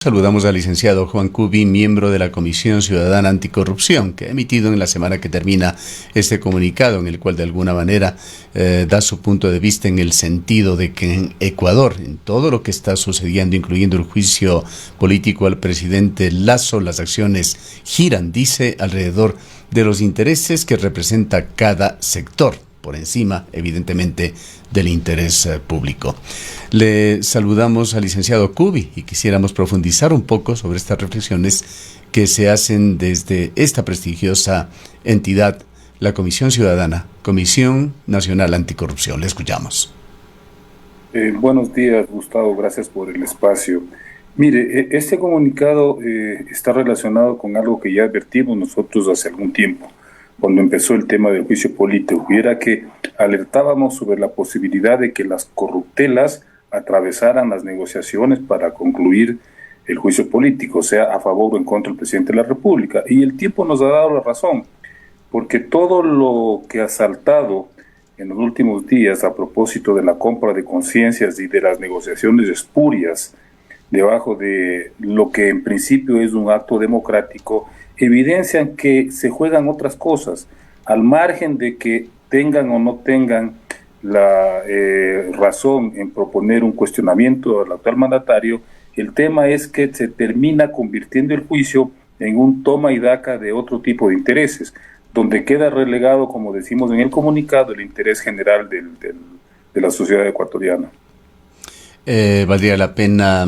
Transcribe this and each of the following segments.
Saludamos al licenciado Juan Cubi, miembro de la Comisión Ciudadana Anticorrupción, que ha emitido en la semana que termina este comunicado en el cual de alguna manera da su punto de vista en el sentido de que en Ecuador, en todo lo que está sucediendo, incluyendo el juicio político al presidente Lasso, las acciones giran, dice, alrededor de los intereses que representa cada sector, por encima, evidentemente, del interés público. Le saludamos al licenciado Cubi y quisiéramos profundizar un poco sobre estas reflexiones que se hacen desde esta prestigiosa entidad, la Comisión Ciudadana, Comisión Nacional Anticorrupción. Le escuchamos. Buenos días, Gustavo, gracias por el espacio. Mire, este comunicado está relacionado con algo que ya advertimos nosotros hace algún tiempo, cuando empezó el tema del juicio político, y era que alertábamos sobre la posibilidad de que las corruptelas atravesaran las negociaciones para concluir el juicio político, sea a favor o en contra del presidente de la República. Y el tiempo nos ha dado la razón, porque todo lo que ha saltado en los últimos días a propósito de la compra de conciencias y de las negociaciones espurias debajo de lo que en principio es un acto democrático, evidencian que se juegan otras cosas, al margen de que tengan o no tengan la razón en proponer un cuestionamiento al actual mandatario. El tema es que se termina convirtiendo el juicio en un toma y daca de otro tipo de intereses, donde queda relegado, como decimos en el comunicado, el interés general de la sociedad ecuatoriana. Valdría la pena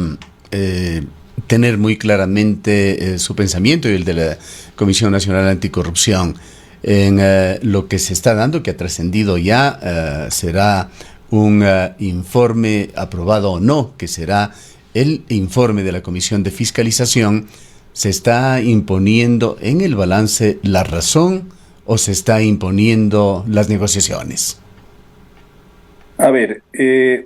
tener muy claramente su pensamiento y el de la Comisión Nacional Anticorrupción en lo que se está dando, que ha trascendido ya, será un informe aprobado o no, que será el informe de la Comisión de Fiscalización. ¿Se está imponiendo en el balance la razón o se está imponiendo las negociaciones? A ver,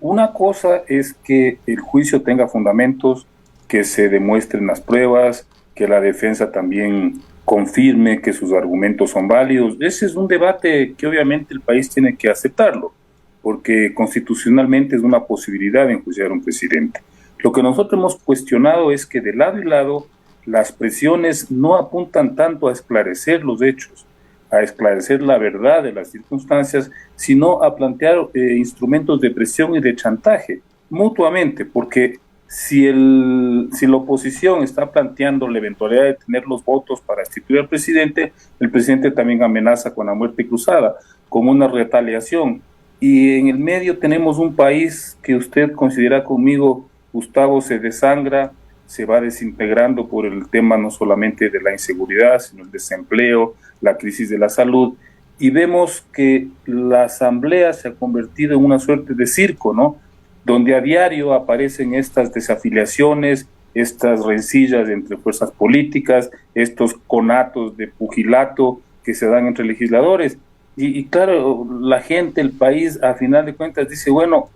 una cosa es que el juicio tenga fundamentos, que se demuestren las pruebas, que la defensa también confirme que sus argumentos son válidos. Ese es un debate que obviamente el país tiene que aceptarlo, porque constitucionalmente es una posibilidad de enjuiciar a un presidente. Lo que nosotros hemos cuestionado es que de lado y lado las presiones no apuntan tanto a esclarecer los hechos, a esclarecer la verdad de las circunstancias, sino a plantear instrumentos de presión y de chantaje mutuamente, porque si la oposición está planteando la eventualidad de tener los votos para destituir al presidente, el presidente también amenaza con la muerte cruzada, como una retaliación. Y en el medio tenemos un país que usted considera conmigo, Gustavo, se desangra, se va desintegrando por el tema no solamente de la inseguridad, sino el desempleo, la crisis de la salud, y vemos que la asamblea se ha convertido en una suerte de circo, ¿no?, donde a diario aparecen estas desafiliaciones, estas rencillas entre fuerzas políticas, estos conatos de pugilato que se dan entre legisladores. Y claro, la gente, el país, a final de cuentas dice, bueno,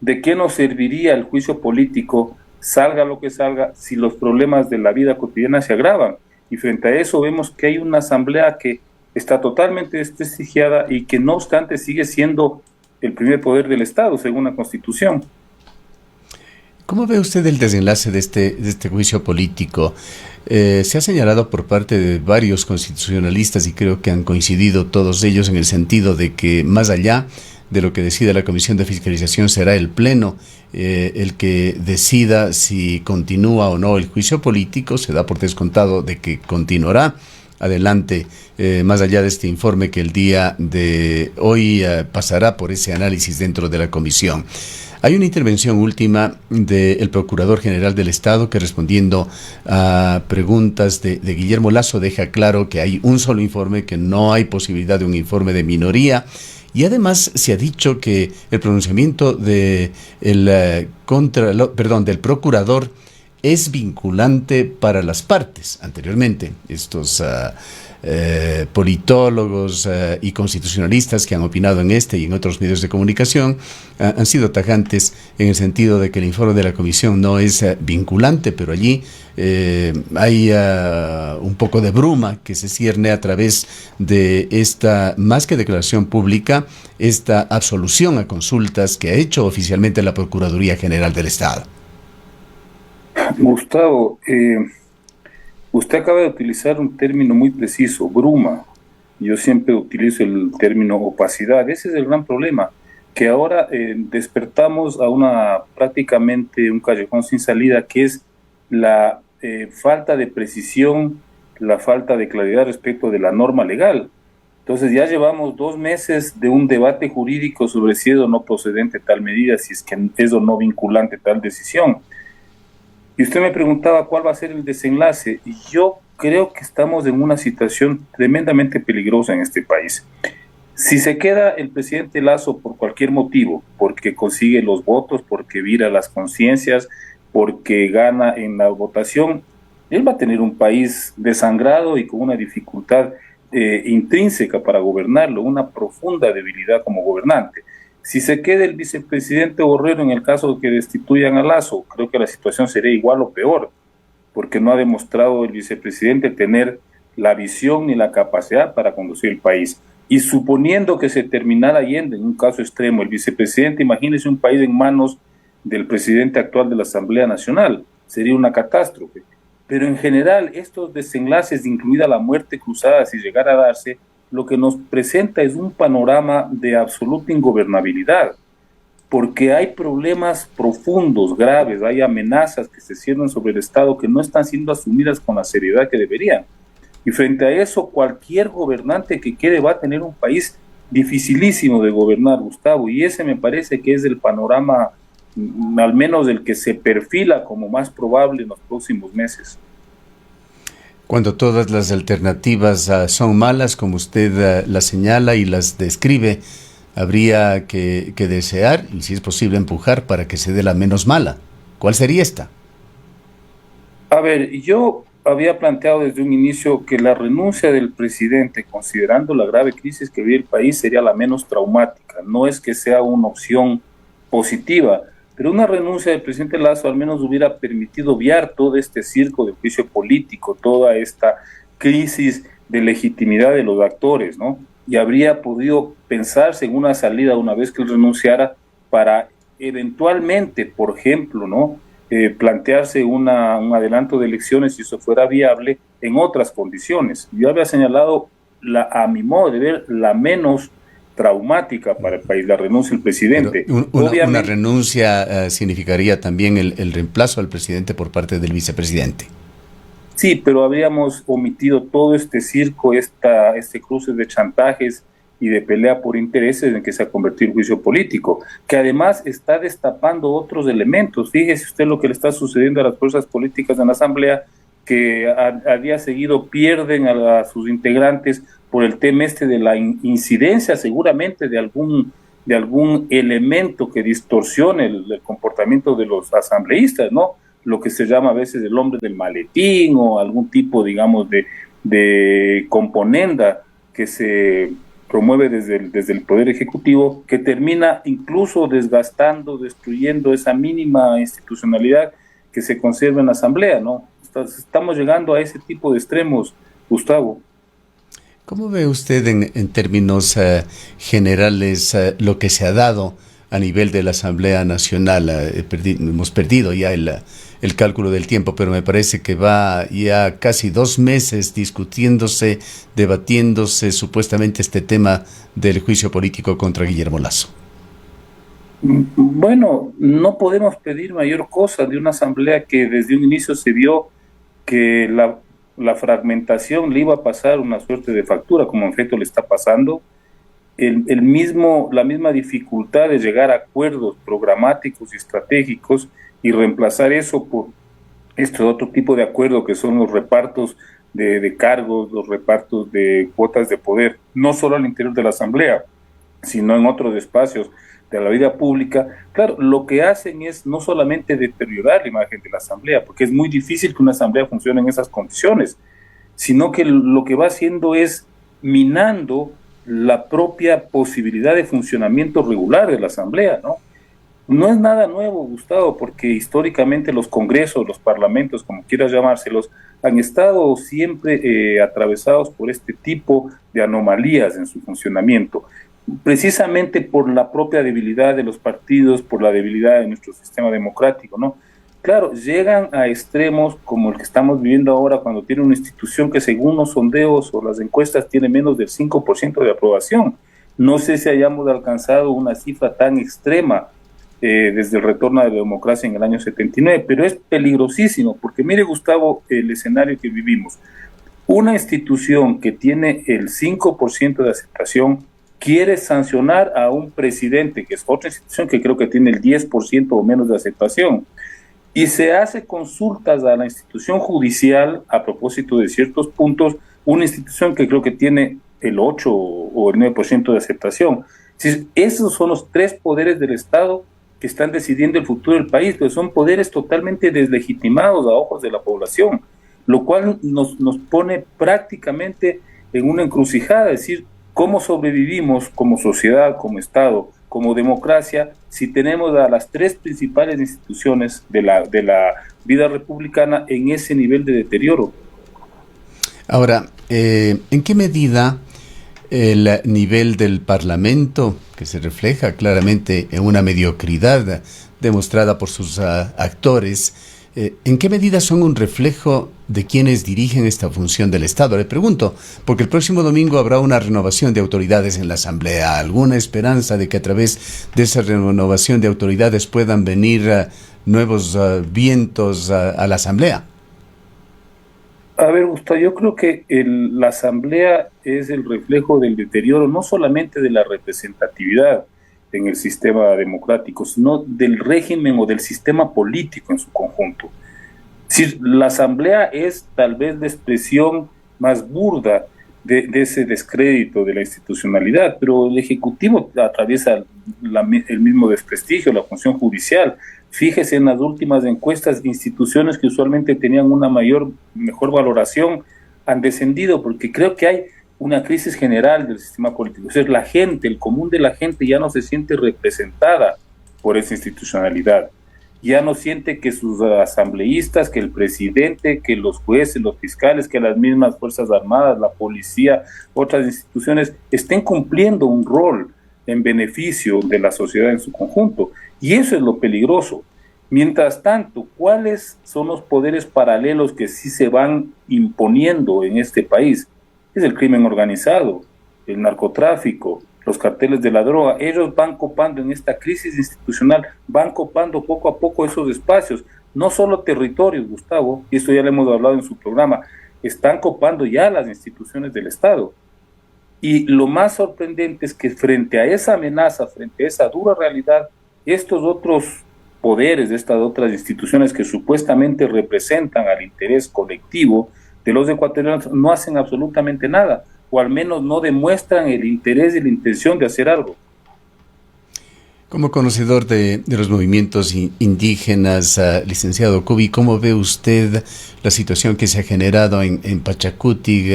¿de qué nos serviría el juicio político, salga lo que salga, si los problemas de la vida cotidiana se agravan? Y frente a eso vemos que hay una asamblea que está totalmente desprestigiada y que no obstante sigue siendo el primer poder del Estado, según la Constitución. ¿Cómo ve usted el desenlace de este juicio político? Se ha señalado por parte de varios constitucionalistas y creo que han coincidido todos ellos en el sentido de que más allá de lo que decida la Comisión de Fiscalización será el Pleno el que decida si continúa o no el juicio político. Se da por descontado de que continuará adelante, más allá de este informe que el día de hoy pasará por ese análisis dentro de la comisión. Hay una intervención última del Procurador General del Estado que, respondiendo a preguntas de Guillermo Lasso, deja claro que hay un solo informe, que no hay posibilidad de un informe de minoría. Y además se ha dicho que el pronunciamiento del procurador es vinculante para las partes. Anteriormente, estos politólogos y constitucionalistas que han opinado en este y en otros medios de comunicación han sido tajantes en el sentido de que el informe de la comisión no es vinculante, pero allí hay un poco de bruma que se cierne a través de esta, más que declaración pública, esta absolución a consultas que ha hecho oficialmente la Procuraduría General del Estado. Gustavo, usted acaba de utilizar un término muy preciso, bruma. Yo siempre utilizo el término opacidad. Ese es el gran problema, que ahora despertamos a una prácticamente un callejón sin salida, que es la falta de precisión, la falta de claridad respecto de la norma legal. Entonces ya llevamos 2 meses de un debate jurídico sobre si es o no procedente tal medida, si es que es o no vinculante tal decisión. Y usted me preguntaba cuál va a ser el desenlace, y yo creo que estamos en una situación tremendamente peligrosa en este país. Si se queda el presidente Lasso por cualquier motivo, porque consigue los votos, porque vira las conciencias, porque gana en la votación, él va a tener un país desangrado y con una dificultad intrínseca para gobernarlo, una profunda debilidad como gobernante. Si se queda el vicepresidente Borrero en el caso de que destituyan a Lasso, creo que la situación sería igual o peor, porque no ha demostrado el vicepresidente tener la visión ni la capacidad para conducir el país. Y suponiendo que se terminara yendo en un caso extremo el vicepresidente, imagínese un país en manos del presidente actual de la Asamblea Nacional, sería una catástrofe. Pero en general, estos desenlaces, incluida la muerte cruzada, si llegara a darse, lo que nos presenta es un panorama de absoluta ingobernabilidad, porque hay problemas profundos, graves, hay amenazas que se ciernen sobre el Estado que no están siendo asumidas con la seriedad que deberían. Y frente a eso, cualquier gobernante que quede va a tener un país dificilísimo de gobernar, Gustavo, y ese me parece que es el panorama, al menos el que se perfila como más probable en los próximos meses. Cuando todas las alternativas son malas, como usted las señala y las describe, habría que desear, y si es posible empujar, para que se dé la menos mala. ¿Cuál sería esta? A ver, yo había planteado desde un inicio que la renuncia del presidente, considerando la grave crisis que vive el país, sería la menos traumática. No es que sea una opción positiva, pero una renuncia del presidente Lasso al menos hubiera permitido obviar todo este circo de juicio político, toda esta crisis de legitimidad de los actores, ¿no? Y habría podido pensarse en una salida una vez que él renunciara para eventualmente, por ejemplo, ¿no? Plantearse un adelanto de elecciones, si eso fuera viable, en otras condiciones. Yo había señalado, a mi modo de ver, la menos traumática para el país, la renuncia del presidente. Una renuncia significaría también el reemplazo al presidente por parte del vicepresidente. Sí, pero habríamos omitido todo este circo, este cruce de chantajes y de pelea por intereses en que se ha convertido el juicio político, que además está destapando otros elementos. Fíjese usted lo que le está sucediendo a las fuerzas políticas en la Asamblea, que a día seguido pierden a sus integrantes por el tema de la incidencia seguramente de algún elemento que distorsione el comportamiento de los asambleístas, ¿no? Lo que se llama a veces el hombre del maletín o algún tipo, digamos, de componenda que se promueve desde el Poder Ejecutivo, que termina incluso desgastando, destruyendo esa mínima institucionalidad que se conserva en la Asamblea, ¿no? Estamos llegando a ese tipo de extremos, Gustavo. ¿Cómo ve usted en términos generales lo que se ha dado a nivel de la Asamblea Nacional? Hemos perdido ya el cálculo del tiempo, pero me parece que va ya casi 2 meses discutiéndose, debatiéndose supuestamente este tema del juicio político contra Guillermo Lasso. Bueno, no podemos pedir mayor cosa de una asamblea que desde un inicio se vio que la fragmentación le iba a pasar una suerte de factura, como en efecto le está pasando. La misma dificultad de llegar a acuerdos programáticos y estratégicos y reemplazar eso por este otro tipo de acuerdo que son los repartos de cargos, los repartos de cuotas de poder, no solo al interior de la Asamblea, sino en otros espacios de la vida pública. Claro, lo que hacen es no solamente deteriorar la imagen de la Asamblea, porque es muy difícil que una Asamblea funcione en esas condiciones, sino que lo que va haciendo es minando la propia posibilidad de funcionamiento regular de la Asamblea, ¿no? No es nada nuevo, Gustavo, porque históricamente los congresos, los parlamentos, como quieras llamárselos, han estado siempre atravesados por este tipo de anomalías en su funcionamiento, precisamente por la propia debilidad de los partidos, por la debilidad de nuestro sistema democrático, ¿no? claro, llegan a extremos como el que estamos viviendo ahora, cuando tiene una institución que según los sondeos o las encuestas tiene menos del 5% de aprobación. No sé si hayamos alcanzado una cifra tan extrema desde el retorno de la democracia en el año 79, pero es peligrosísimo, porque mire, Gustavo, el escenario que vivimos. Una institución que tiene el 5% de aceptación quiere sancionar a un presidente, que es otra institución que creo que tiene el 10% o menos de aceptación, y se hace consultas a la institución judicial a propósito de ciertos puntos, una institución que creo que tiene el 8 o el 9% de aceptación. Esos son los tres poderes del Estado que están decidiendo el futuro del país, pero son poderes totalmente deslegitimados a ojos de la población, lo cual nos pone prácticamente en una encrucijada, es decir, ¿cómo sobrevivimos como sociedad, como Estado, como democracia, si tenemos a las tres principales instituciones de la vida republicana en ese nivel de deterioro? Ahora, ¿en qué medida el nivel del Parlamento, que se refleja claramente en una mediocridad demostrada por sus actores, ¿en qué medida son un reflejo de quienes dirigen esta función del Estado? Le pregunto, porque el próximo domingo habrá una renovación de autoridades en la Asamblea. ¿Alguna esperanza de que a través de esa renovación de autoridades puedan venir nuevos vientos a la Asamblea? A ver, Gustavo, yo creo que la Asamblea es el reflejo del deterioro, no solamente de la representatividad en el sistema democrático, sino del régimen o del sistema político en su conjunto. Es decir, la Asamblea es tal vez la expresión más burda de ese descrédito de la institucionalidad, pero el Ejecutivo atraviesa el mismo desprestigio, la función judicial. Fíjese en las últimas encuestas, instituciones que usualmente tenían una mejor valoración han descendido, porque creo que hay una crisis general del sistema político. O sea, la gente, el común de la gente ya no se siente representada por esa institucionalidad. Ya no siente que sus asambleístas, que el presidente, que los jueces, los fiscales, que las mismas Fuerzas Armadas, la policía, otras instituciones estén cumpliendo un rol en beneficio de la sociedad en su conjunto. Y eso es lo peligroso. Mientras tanto, ¿cuáles son los poderes paralelos que sí se van imponiendo en este país? Es el crimen organizado, el narcotráfico, los carteles de la droga. Ellos van copando en esta crisis institucional, van copando poco a poco esos espacios, no solo territorios, Gustavo, y esto ya lo hemos hablado en su programa, están copando ya las instituciones del Estado. Y lo más sorprendente es que frente a esa amenaza, frente a esa dura realidad, estos otros poderes de estas otras instituciones que supuestamente representan al interés colectivo de los ecuatorianos no hacen absolutamente nada, o al menos no demuestran el interés y la intención de hacer algo. Como conocedor de los movimientos indígenas, licenciado Cubi, ¿cómo ve usted la situación que se ha generado en Pachacuti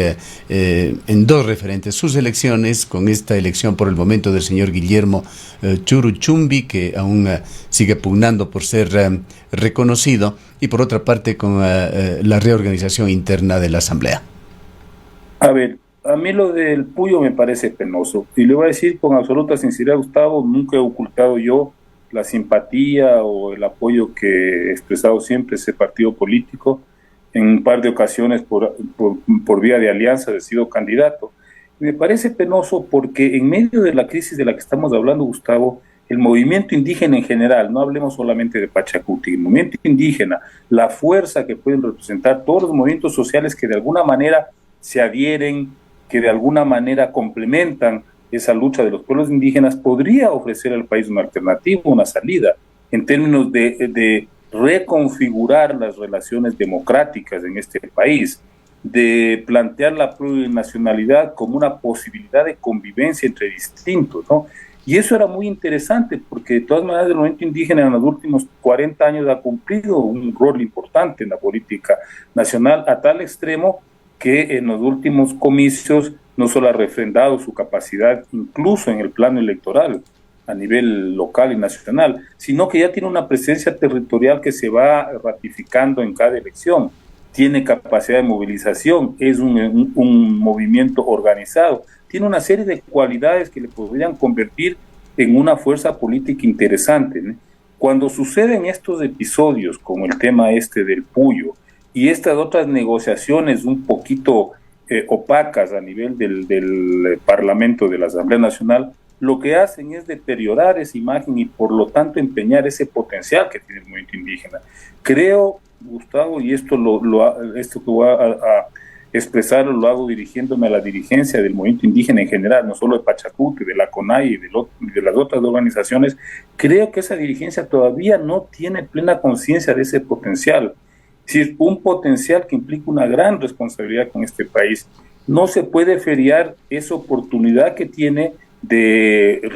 en dos referentes? Sus elecciones, con esta elección por el momento del señor Guillermo Churuchumbi, que aún sigue pugnando por ser reconocido, y por otra parte con la reorganización interna de la Asamblea. A ver, a mí lo del Puyo me parece penoso, y le voy a decir con absoluta sinceridad, Gustavo, nunca he ocultado yo la simpatía o el apoyo que he expresado siempre a ese partido político. En un par de ocasiones por vía de alianza he sido candidato. Y me parece penoso porque en medio de la crisis de la que estamos hablando, Gustavo, el movimiento indígena en general, no hablemos solamente de Pachacuti, el movimiento indígena, la fuerza que pueden representar todos los movimientos sociales que de alguna manera se adhieren, que de alguna manera complementan esa lucha de los pueblos indígenas, podría ofrecer al país una alternativa, una salida, en términos de reconfigurar las relaciones democráticas en este país, de plantear la plurinacionalidad como una posibilidad de convivencia entre distintos, ¿no? Y eso era muy interesante, porque de todas maneras el movimiento indígena en los últimos 40 años ha cumplido un rol importante en la política nacional, a tal extremo que en los últimos comicios no solo ha refrendado su capacidad, incluso en el plano electoral, a nivel local y nacional, sino que ya tiene una presencia territorial que se va ratificando en cada elección, tiene capacidad de movilización, es un movimiento organizado, tiene una serie de cualidades que le podrían convertir en una fuerza política interesante, ¿no? Cuando suceden estos episodios, como el tema este del Puyo, y estas otras negociaciones un poquito opacas a nivel del Parlamento, de la Asamblea Nacional, lo que hacen es deteriorar esa imagen y por lo tanto empeñar ese potencial que tiene el movimiento indígena. Creo, Gustavo, y esto que voy a expresarlo lo hago dirigiéndome a la dirigencia del movimiento indígena en general, no solo de Pachacuti, de la CONAI y de las otras organizaciones. Creo que esa dirigencia todavía no tiene plena conciencia de ese potencial. Es decir, un potencial que implica una gran responsabilidad con este país. No se puede feriar esa oportunidad que tiene de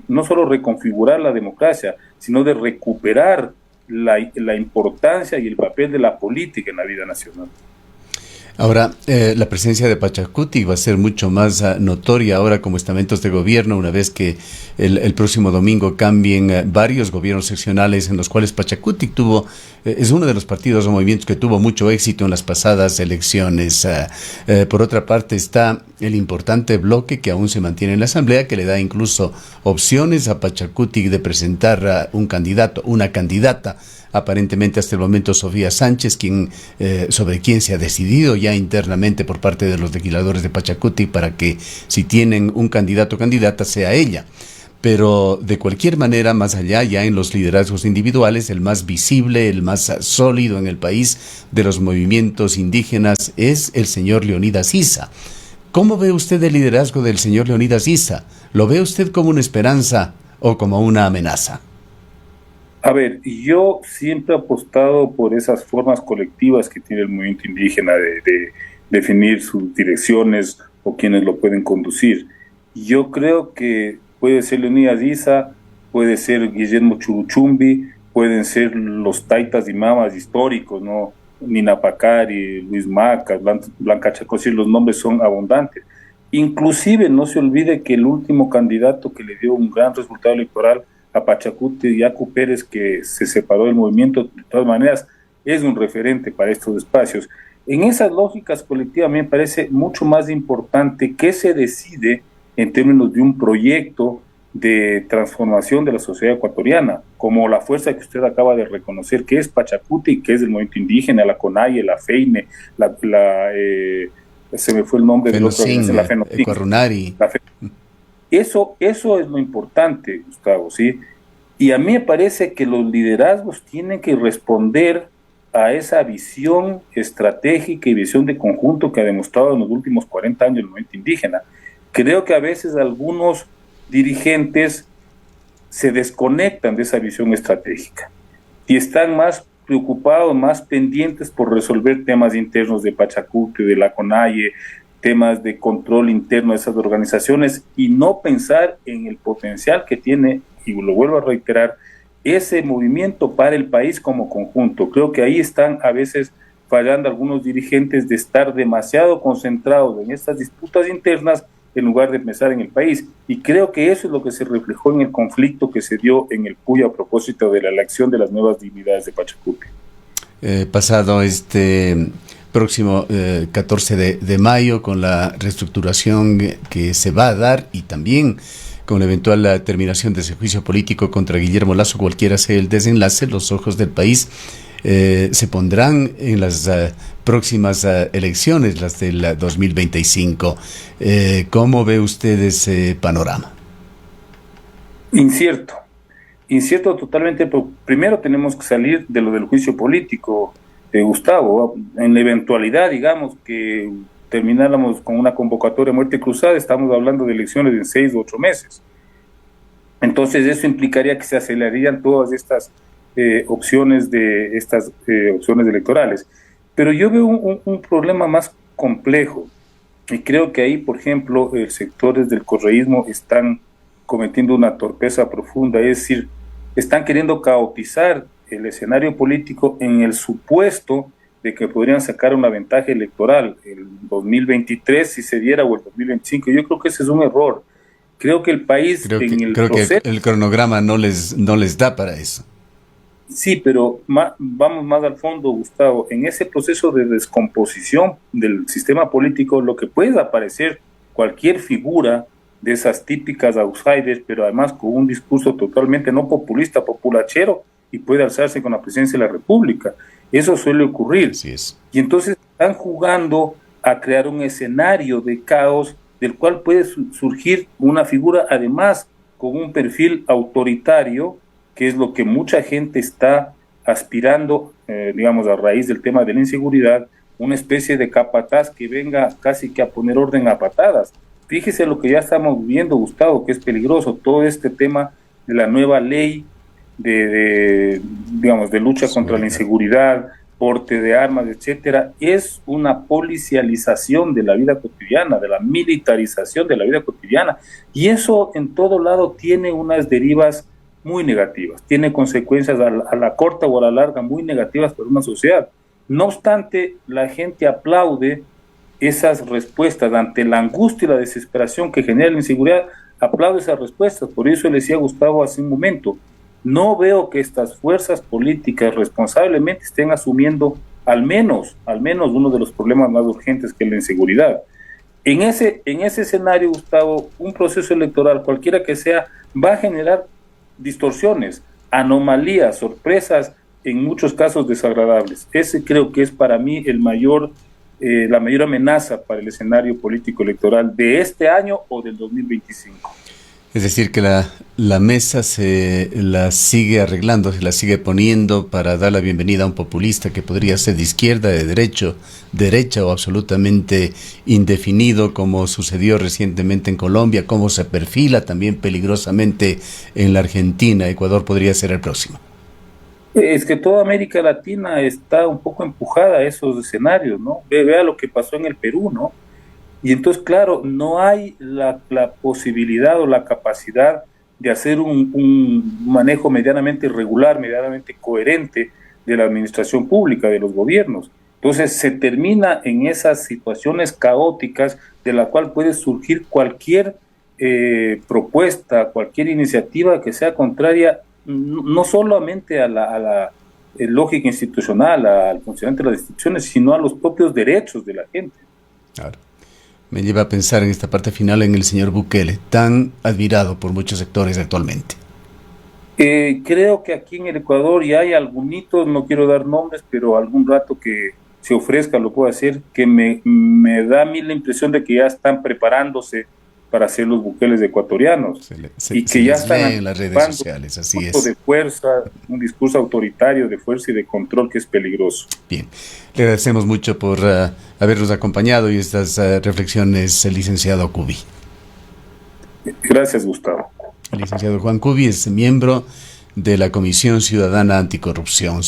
no solo reconfigurar la democracia, sino de recuperar la importancia y el papel de la política en la vida nacional. Ahora, la presencia de Pachacuti va a ser mucho más notoria ahora como estamentos de gobierno, una vez que el próximo domingo cambien varios gobiernos seccionales en los cuales Pachacuti es uno de los partidos o movimientos que tuvo mucho éxito en las pasadas elecciones. Por otra parte está el importante bloque que aún se mantiene en la Asamblea, que le da incluso opciones a Pachacuti de presentar un candidato, una candidata. Aparentemente hasta el momento Sofía Sánchez, sobre quien se ha decidido ya internamente por parte de los legisladores de Pachacuti para que si tienen un candidato o candidata sea ella. Pero de cualquier manera, más allá ya en los liderazgos individuales, el más visible, el más sólido en el país de los movimientos indígenas es el señor Leonidas Issa. ¿Cómo ve usted el liderazgo del señor Leonidas Issa? ¿Lo ve usted como una esperanza o como una amenaza? A ver, yo siempre he apostado por esas formas colectivas que tiene el movimiento indígena de definir sus direcciones o quienes lo pueden conducir. Yo creo que puede ser Leonidas Issa, puede ser Guillermo Churuchumbi, pueden ser los taitas y mamas históricos, ¿no? Nina Pacari, Luis Macas, Blanca Chacosí, los nombres son abundantes. Inclusive no se olvide que el último candidato que le dio un gran resultado electoral a Pachacuti, Yacu Pérez, que se separó del movimiento, de todas maneras es un referente para estos espacios. En esas lógicas colectivas me parece mucho más importante que se decide en términos de un proyecto de transformación de la sociedad ecuatoriana, como la fuerza que usted acaba de reconocer, que es Pachacuti, que es el movimiento indígena, la CONAIE, la FEINE, se me fue el nombre del otro, la FENOCIN, Eso es lo importante, Gustavo, ¿sí? Y a mí me parece que los liderazgos tienen que responder a esa visión estratégica y visión de conjunto que ha demostrado en los últimos 40 años el movimiento indígena. Creo que a veces algunos dirigentes se desconectan de esa visión estratégica y están más preocupados, más pendientes por resolver temas internos de Pachacuti, de la CONAIE, temas de control interno de esas organizaciones y no pensar en el potencial que tiene, y lo vuelvo a reiterar, ese movimiento para el país como conjunto. Creo que ahí están a veces fallando algunos dirigentes de estar demasiado concentrados en estas disputas internas en lugar de pensar en el país. Y creo que eso es lo que se reflejó en el conflicto que se dio en el Puyo a propósito de la elección de las nuevas dignidades de Pachacuti. Pasado próximo 14 de mayo, con la reestructuración que se va a dar y también con la eventual terminación de ese juicio político contra Guillermo Lasso, cualquiera sea el desenlace, los ojos del país se pondrán en las próximas elecciones, las del 2025. ¿Cómo ve usted ese panorama? Incierto totalmente. Primero tenemos que salir de lo del juicio político, Gustavo. En la eventualidad, digamos, que termináramos con una convocatoria muerte cruzada, estamos hablando de elecciones en 6 u 8 meses. Entonces eso implicaría que se acelerarían todas estas opciones electorales. Pero yo veo un problema más complejo y creo que ahí, por ejemplo, sectores del correísmo están cometiendo una torpeza profunda, es decir, están queriendo caotizar el escenario político en el supuesto de que podrían sacar una ventaja electoral el 2023 si se diera o el 2025. Yo creo que ese es un error. Creo que el país creo que el cronograma no les da para eso. Sí, pero vamos más al fondo, Gustavo. En ese proceso de descomposición del sistema político, lo que puede aparecer cualquier figura de esas típicas outsiders, pero además con un discurso totalmente no populista, populachero, y puede alzarse con la presidencia de la República. Eso suele ocurrir. Así es. Y entonces están jugando a crear un escenario de caos del cual puede surgir una figura, además, con un perfil autoritario, que es lo que mucha gente está aspirando, digamos, a raíz del tema de la inseguridad, una especie de capataz que venga casi que a poner orden a patadas. Fíjese lo que ya estamos viendo, Gustavo, que es peligroso, todo este tema de la nueva ley digamos, de lucha contra la inseguridad, porte de armas, etcétera, es una policialización de la vida cotidiana, de la militarización de la vida cotidiana, y eso en todo lado tiene unas derivas muy negativas, tiene consecuencias a la corta o a la larga muy negativas para una sociedad. No obstante, la gente aplaude esas respuestas ante la angustia y la desesperación que genera la inseguridad, aplaude esas respuestas. Por eso le decía a Gustavo hace un momento, no veo que estas fuerzas políticas responsablemente estén asumiendo al menos uno de los problemas más urgentes, que es la inseguridad. En ese escenario, Gustavo, un proceso electoral, cualquiera que sea, va a generar distorsiones, anomalías, sorpresas, en muchos casos desagradables. Ese creo que es para mí la mayor amenaza para el escenario político electoral de este año o del 2025. Es decir, que la mesa se la sigue arreglando, se la sigue poniendo para dar la bienvenida a un populista que podría ser de izquierda, de derecha o absolutamente indefinido, como sucedió recientemente en Colombia, como se perfila también peligrosamente en la Argentina. Ecuador podría ser el próximo. Es que toda América Latina está un poco empujada a esos escenarios, ¿no? Vea lo que pasó en el Perú, ¿no? Y entonces, claro, no hay la posibilidad o la capacidad de hacer un manejo medianamente regular, medianamente coherente de la administración pública, de los gobiernos. Entonces se termina en esas situaciones caóticas de la cual puede surgir cualquier propuesta, cualquier iniciativa que sea contraria no solamente a la lógica institucional, al funcionamiento de las instituciones, sino a los propios derechos de la gente. Claro. Me lleva a pensar en esta parte final en el señor Bukele, tan admirado por muchos sectores actualmente. Creo que aquí en el Ecuador ya hay algunitos, no quiero dar nombres, pero algún rato que se ofrezca lo puedo hacer, que me da a mí la impresión de que ya están preparándose para ser los Bukeles ecuatorianos y que ya están en las redes sociales, así es. De fuerza, un discurso autoritario de fuerza y de control que es peligroso. Bien, le agradecemos mucho por habernos acompañado y estas reflexiones, el licenciado Cubi. Gracias, Gustavo. El licenciado Juan Cubi es miembro de la Comisión Ciudadana Anticorrupción.